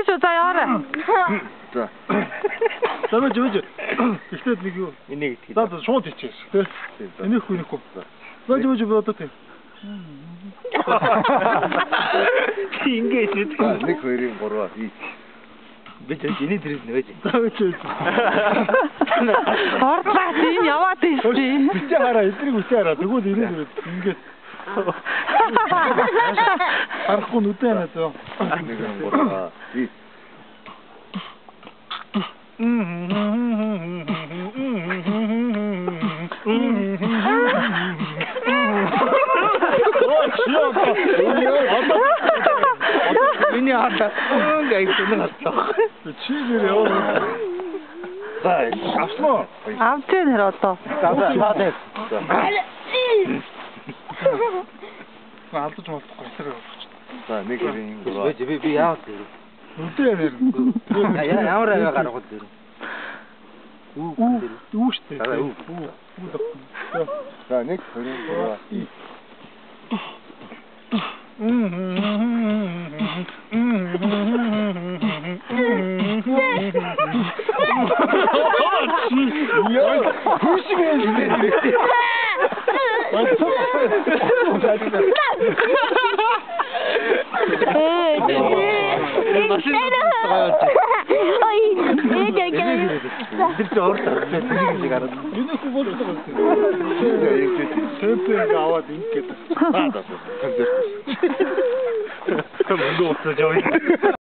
За яарэ. За. За мэж. Ихтэй нэг юу? Энийг итгэе. За шууд ичээс тий. Энийхгүй. Мэж бодоо тий. Ингээд нэг хоёрын гурваа ий. Би ч энийг дэрээс нэж. За мэж. Ордлаа тийм яваад ийшээ. Бичээ хараа, эдрийг үсээ хараа. Тэгвэл ирээд ингээд харахгүй нүдэянаа зөө. Нэг гурваа ий. Миний хата гайхсан гастаа. Чигээр яваа. За, авснаа. Авчийн хэрэг одоо. За. Алдаж болохгүй тэр. За, нэг хоёрын гурваа. Би яавал дээр. Нүдэ ярэ. Ямар аваа гаргах дээр. Үү штэ. За, нэг хоёрын гурваа.